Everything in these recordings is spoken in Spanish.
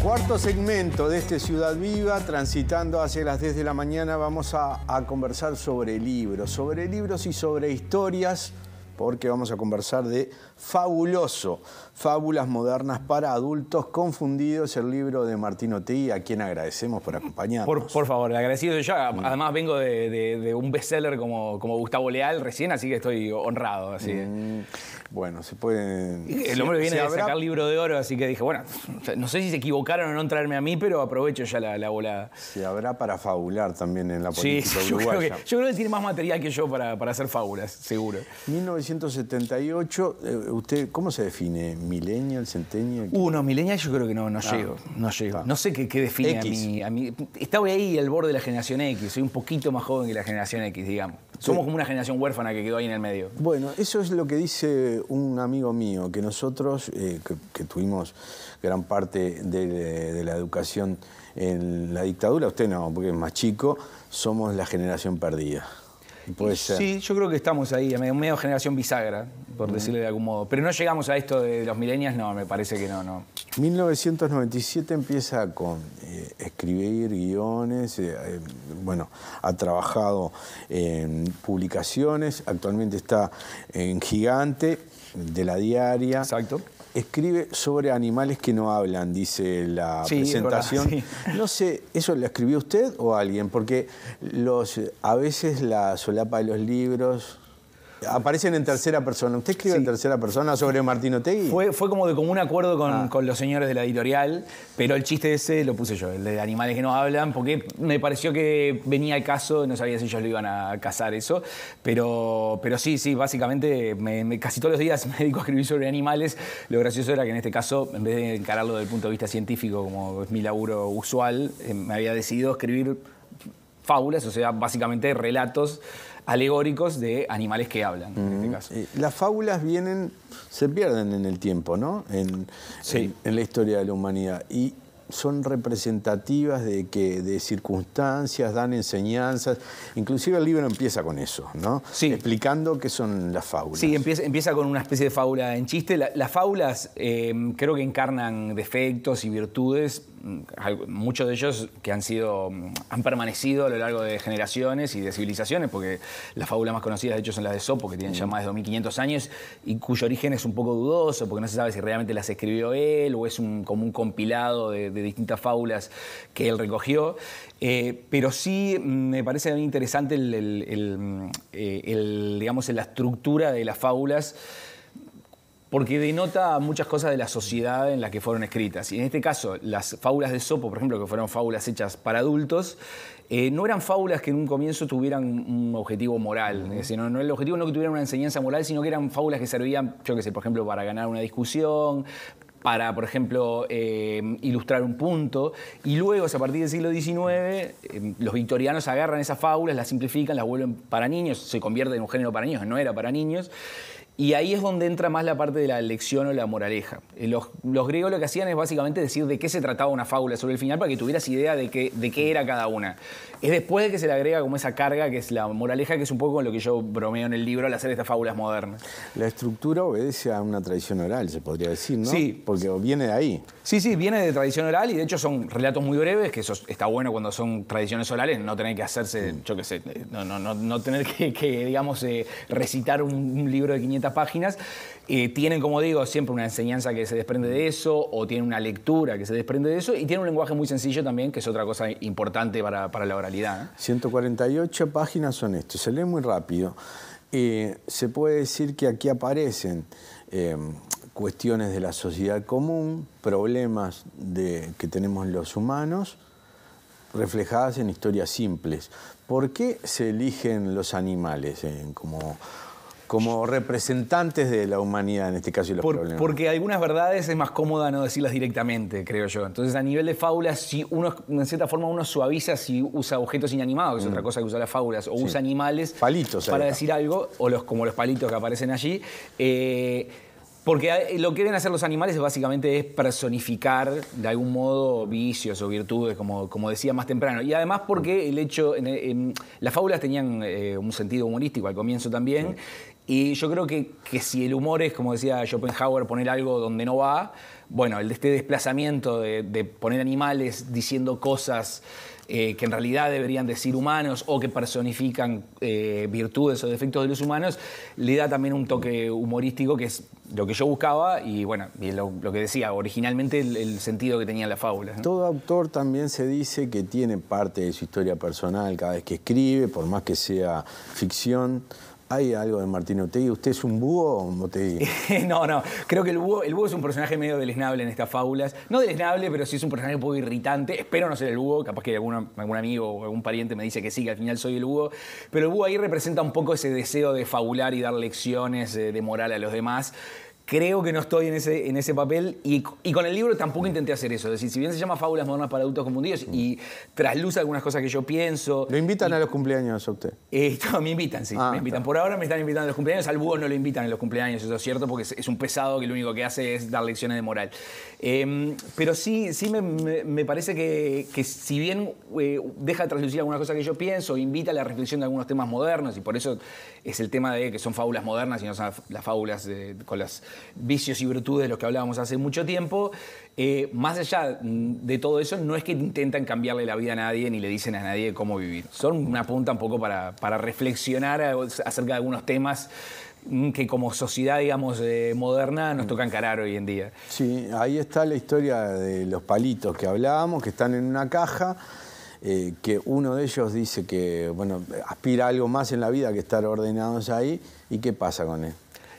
Cuarto segmento de este Ciudad Viva, transitando hacia las 10 de la mañana, vamos a conversar sobre libros y sobre historias, porque vamos a conversar de Fabuloso, Fábulas modernas para adultos confundidos, el libro de Martín Otegi, a quien agradecemos por acompañarnos. Por favor, agradecido soy yo. Además vengo de un bestseller como Gustavo Leal recién, así que estoy honrado. Así. Bueno, se puede... El hombre viene de sacar libro de oro, así que dije, bueno, no sé si se equivocaron o no en traerme a mí, pero aprovecho ya la volada. Se habrá para fabular también en la política uruguaya. Yo creo que tiene más material que yo para hacer fábulas, seguro. 1978, ¿usted cómo se define? ¿Millennial, centennial? No, millennial yo creo que no llego. No sé qué define a mí. Estaba ahí al borde de la generación X. Soy un poquito más joven que la generación X, digamos. Somos como una generación huérfana que quedó ahí en el medio. Bueno, eso es lo que dice un amigo mío, que nosotros, que tuvimos gran parte de la educación en la dictadura, usted no, porque es más chico, somos la generación perdida. ¿Puede ser? Sí, yo creo que estamos ahí, medio generación bisagra, por decirlo de algún modo. Pero no llegamos a esto de los millennials, no, me parece que no. 1997 empieza con escribir guiones, bueno, ha trabajado en publicaciones, actualmente está en Gigante, de La Diaria. Exacto. Escribe sobre animales que no hablan, dice la presentación. Sí. No sé, ¿eso lo escribió usted o alguien? Porque a veces la solapa de los libros aparecen en tercera persona. ¿Usted escribe en tercera persona sobre Martín Otegi? Fue como de común acuerdo con los señores de la editorial, pero el chiste ese lo puse yo, el de animales que no hablan, porque me pareció que venía al caso, no sabía si ellos lo iban a cazar eso, pero sí, básicamente casi todos los días me dedico a escribir sobre animales. Lo gracioso era que en este caso, en vez de encararlo desde el punto de vista científico, como es mi laburo usual, me había decidido escribir fábulas, o sea, básicamente relatos alegóricos de animales que hablan, en este caso. Las fábulas se pierden en el tiempo, ¿no? En la historia de la humanidad. Y son representativas de circunstancias, dan enseñanzas. Inclusive el libro empieza con eso, ¿no? Sí. Explicando qué son las fábulas. Sí, empieza con una especie de fábula en chiste. Las fábulas creo que encarnan defectos y virtudes, muchos de ellos que han permanecido a lo largo de generaciones y de civilizaciones, porque las fábulas más conocidas de hecho son las de Esopo, que tienen ya más de 2500 años y cuyo origen es un poco dudoso, porque no se sabe si realmente las escribió él o es como un compilado de distintas fábulas que él recogió. Pero sí me parece muy interesante digamos, la estructura de las fábulas, porque denota muchas cosas de la sociedad en la que fueron escritas. Y en este caso, las fábulas de Esopo, por ejemplo, que fueron fábulas hechas para adultos, no eran fábulas que en un comienzo tuvieran un objetivo moral. Es decir, el objetivo no que tuvieran una enseñanza moral, sino que eran fábulas que servían, yo qué sé, por ejemplo, para ganar una discusión, para, por ejemplo, ilustrar un punto. Y luego, a partir del siglo XIX, los victorianos agarran esas fábulas, las simplifican, las vuelven para niños, se convierte en un género para niños, no era para niños. Y ahí es donde entra más la parte de la lección o la moraleja. Los griegos lo que hacían es básicamente decir de qué se trataba una fábula sobre el final para que tuvieras idea de qué era cada una. Es después de que se le agrega como esa carga, que es la moraleja, que es un poco con lo que yo bromeo en el libro al hacer estas fábulas modernas. La estructura obedece a una tradición oral, se podría decir, ¿no? Sí. Porque viene de ahí. Sí, viene de tradición oral y de hecho son relatos muy breves, que eso está bueno cuando son tradiciones orales, no tener que hacerse, yo qué sé, no tener que digamos, recitar un libro de 500 páginas. Tienen, como digo, siempre una enseñanza que se desprende de eso, o tienen una lectura que se desprende de eso, y tienen un lenguaje muy sencillo también, que es otra cosa importante para la oralidad, ¿eh? 148 páginas son esto, se lee muy rápido. Se puede decir que aquí aparecen cuestiones de la sociedad común, problemas que tenemos los humanos, reflejadas en historias simples. ¿Por qué se eligen los animales como representantes de la humanidad, en este caso, y los problemas? Porque algunas verdades es más cómoda no decirlas directamente, creo yo. Entonces, a nivel de fábulas, si uno, en cierta forma, uno suaviza si usa objetos inanimados, que es otra cosa que usa las fábulas, o usa animales palitos para decir algo, o como los palitos que aparecen allí. Porque lo que deben hacer los animales es básicamente personificar de algún modo vicios o virtudes, como decía más temprano. Y además porque las fábulas tenían un sentido humorístico al comienzo también. Y yo creo que si el humor es, como decía Schopenhauer, poner algo donde no va, bueno, este desplazamiento de poner animales diciendo cosas que en realidad deberían decir humanos o que personifican virtudes o defectos de los humanos, le da también un toque humorístico que es lo que yo buscaba y bueno, y lo que decía, originalmente el sentido que tenían las fábulas, ¿no? Todo autor también se dice que tiene parte de su historia personal cada vez que escribe, por más que sea ficción. ¿Hay algo de Martín Otegui? ¿Usted es un búho o un Otegui? No, creo que el búho es un personaje medio deleznable en estas fábulas. No deleznable, pero sí es un personaje un poco irritante. Espero no ser el búho, capaz que algún amigo o algún pariente me dice que sí, que al final soy el búho. Pero el búho ahí representa un poco ese deseo de fabular y dar lecciones de moral a los demás. Creo que no estoy en ese papel y con el libro tampoco intenté hacer eso. Es decir, si bien se llama Fábulas Modernas para Adultos Confundidos y trasluce algunas cosas que yo pienso... ¿Lo invitan a los cumpleaños a usted? No, me invitan, sí. Me invitan. Por ahora me están invitando a los cumpleaños. Al búho no lo invitan en los cumpleaños, eso es cierto, porque es un pesado que lo único que hace es dar lecciones de moral. Pero sí me parece que si bien deja de traslucir algunas cosas que yo pienso, invita a la reflexión de algunos temas modernos y por eso es el tema de que son fábulas modernas y no son las fábulas con las vicios y virtudes de los que hablábamos hace mucho tiempo, más allá de todo eso, no es que intentan cambiarle la vida a nadie ni le dicen a nadie cómo vivir. Son una punta un poco para reflexionar acerca de algunos temas que como sociedad, digamos, moderna nos toca encarar hoy en día. Sí, ahí está la historia de los palitos que hablábamos, que están en una caja, que uno de ellos dice que, bueno, aspira a algo más en la vida que estar ordenados ahí, ¿y qué pasa con él?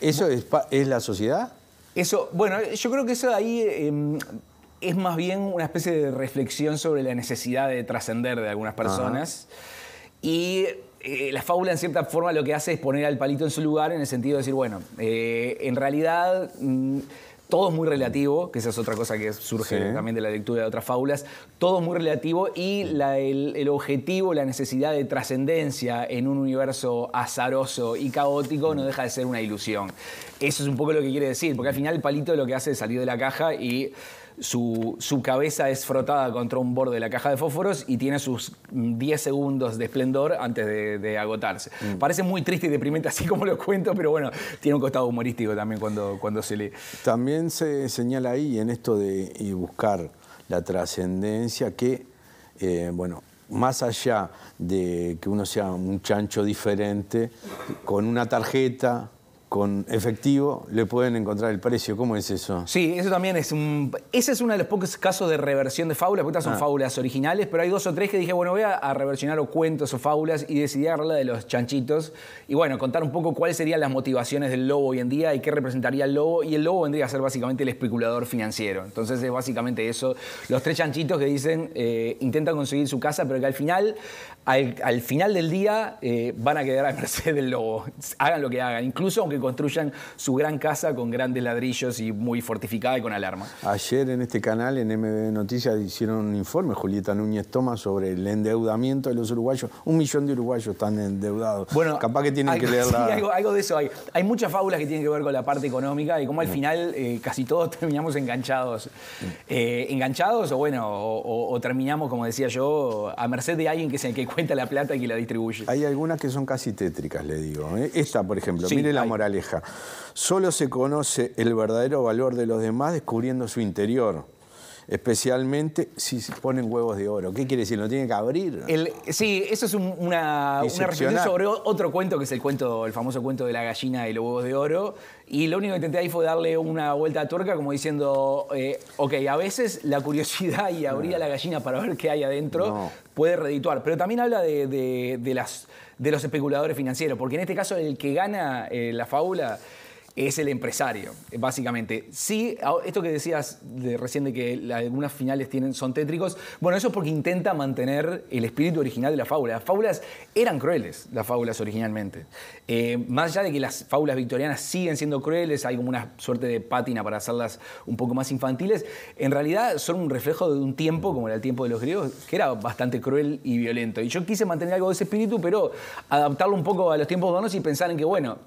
¿Eso es la sociedad? Eso, bueno, yo creo que eso de ahí es más bien una especie de reflexión sobre la necesidad de trascender de algunas personas. Ajá. Y la fábula, en cierta forma, lo que hace es poner al palito en su lugar en el sentido de decir, bueno, en realidad... todo es muy relativo, que esa es otra cosa que surge también de la lectura de otras fábulas. Todo es muy relativo y el objetivo, la necesidad de trascendencia en un universo azaroso y caótico no deja de ser una ilusión. Eso es un poco lo que quiere decir, porque al final el palito lo que hace es salir de la caja y su cabeza es frotada contra un borde de la caja de fósforos y tiene sus 10 segundos de esplendor antes de agotarse. Parece muy triste y deprimente así como lo cuento, pero bueno, tiene un costado humorístico también cuando se lee. También se señala ahí en esto de buscar la trascendencia que, bueno, más allá de que uno sea un chancho diferente, con una tarjeta... con efectivo le pueden encontrar el precio. ¿Cómo es eso? Sí, eso también ese es uno de los pocos casos de reversión de fábulas, porque estas son fábulas originales, pero hay 2 o 3 que dije, bueno, voy a reversionar o cuentos o fábulas y decidí agarrar la de los chanchitos y bueno, contar un poco cuáles serían las motivaciones del lobo hoy en día y qué representaría el lobo, y el lobo vendría a ser básicamente el especulador financiero. Entonces es básicamente eso, los 3 chanchitos que dicen, intentan conseguir su casa, pero que al final del día van a quedar a merced del lobo, hagan lo que hagan, incluso aunque construyan su gran casa con grandes ladrillos y muy fortificada y con alarma. Ayer en este canal, en MB Noticias, hicieron un informe, Julieta Núñez Thomas, sobre el endeudamiento de los uruguayos. 1 millón de uruguayos están endeudados. Bueno, capaz que tienen que leerla. Sí, algo de eso hay. Hay muchas fábulas que tienen que ver con la parte económica y cómo al final casi todos terminamos enganchados. O bueno, o terminamos, como decía yo, a merced de alguien que es el que cuenta la plata y que la distribuye. Hay algunas que son casi tétricas, le digo. Esta, por ejemplo, sí, mire la moraleja. Solo se conoce el verdadero valor de los demás descubriendo su interior, especialmente si se ponen huevos de oro. ¿Qué quiere decir? ¿Lo tiene que abrir? Sí, eso es una reflexión sobre otro cuento, que es el famoso cuento de la gallina y los huevos de oro. Y lo único que intenté ahí fue darle una vuelta a tuerca, como diciendo, ok, a veces la curiosidad y abrir a la gallina para ver qué hay adentro puede redituar. Pero también habla de los especuladores financieros, porque en este caso el que gana la fábula es el empresario, básicamente. Sí, esto que decías recién de que algunas finales son tétricos, bueno, eso es porque intenta mantener el espíritu original de la fábula. Las fábulas eran crueles, las fábulas originalmente. Más allá de que las fábulas victorianas siguen siendo crueles, hay como una suerte de pátina para hacerlas un poco más infantiles, en realidad son un reflejo de un tiempo, como era el tiempo de los griegos, que era bastante cruel y violento. Y yo quise mantener algo de ese espíritu, pero adaptarlo un poco a los tiempos modernos y pensar en que, bueno,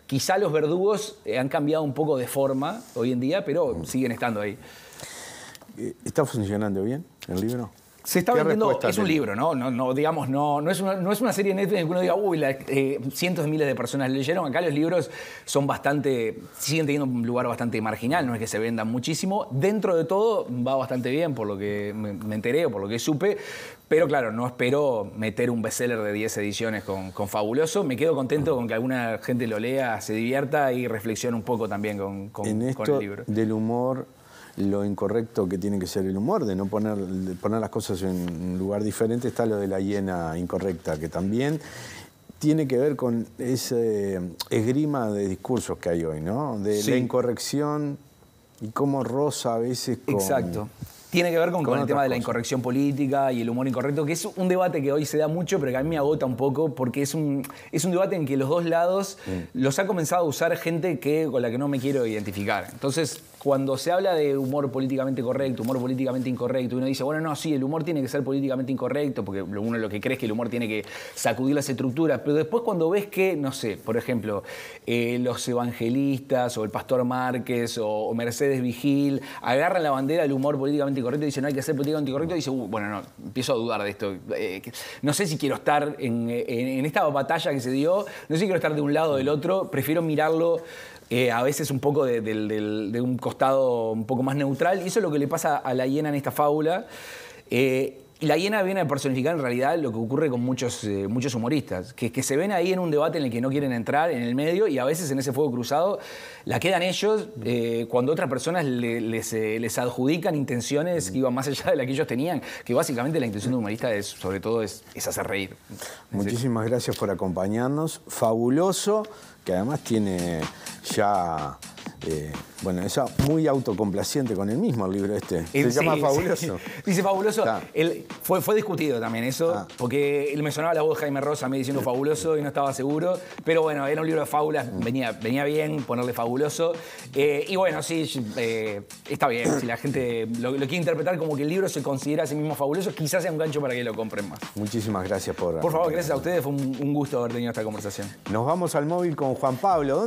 quizá los verdugos han cambiado un poco de forma hoy en día, pero siguen estando ahí. ¿Está funcionando bien el libro? Se está vendiendo, es un libro, ¿no? Digamos, no es una serie de Netflix en que uno diga, uy, cientos de miles de personas leyeron. Acá los libros siguen teniendo un lugar bastante marginal, no es que se vendan muchísimo. Dentro de todo va bastante bien, por lo que me enteré o por lo que supe. Pero claro, no espero meter un bestseller de 10 ediciones con Fabuloso. Me quedo contento con que alguna gente lo lea, se divierta y reflexione un poco también con el libro. Del humor, lo incorrecto que tiene que ser el humor, de no poner las cosas en un lugar diferente, está lo de la hiena incorrecta, que también tiene que ver con ese esgrima de discursos que hay hoy, ¿no? De la incorrección y cómo roza a veces con... Exacto. Tiene que ver con el tema de la incorrección política y el humor incorrecto, que es un debate que hoy se da mucho, pero que a mí me agota un poco, porque es un debate en que los dos lados los ha comenzado a usar gente con la que no me quiero identificar. Entonces, cuando se habla de humor políticamente correcto, humor políticamente incorrecto, uno dice, bueno, no, sí, el humor tiene que ser políticamente incorrecto, porque uno lo que cree es que el humor tiene que sacudir las estructuras, pero después cuando ves que, no sé, por ejemplo, los evangelistas o el Pastor Márquez o Mercedes Vigil agarran la bandera del humor políticamente incorrecto y dicen, no hay que ser políticamente incorrecto, y dice, bueno, no, empiezo a dudar de esto. No sé si quiero estar en esta batalla que se dio, no sé si quiero estar de un lado o del otro, prefiero mirarlo a veces un poco de un costado un poco más neutral, y eso es lo que le pasa a la hiena en esta fábula. La hiena viene a personificar en realidad lo que ocurre con muchos humoristas, que se ven ahí en un debate en el que no quieren entrar en el medio, y a veces en ese fuego cruzado la quedan ellos cuando otras personas les adjudican intenciones que iban más allá de la que ellos tenían, que básicamente la intención de un humorista sobre todo es hacer reír. Muchísimas gracias por acompañarnos. Fabuloso, que además tiene ya... bueno, es muy autocomplaciente con el mismo, el libro este. Se llama Fabuloso. Sí. Dice Fabuloso. Fue discutido también eso, porque me sonaba la voz de Jaime Ross a mí diciendo Fabuloso y no estaba seguro. Pero bueno, era un libro de fábulas, venía bien ponerle Fabuloso. Y bueno, sí, está bien. Si la gente lo quiere interpretar como que el libro se considera a sí mismo fabuloso, quizás sea un gancho para que lo compren más. Muchísimas gracias por... Por favor, gracias a ustedes. Fue un gusto haber tenido esta conversación. Nos vamos al móvil con Juan Pablo. ¿Dónde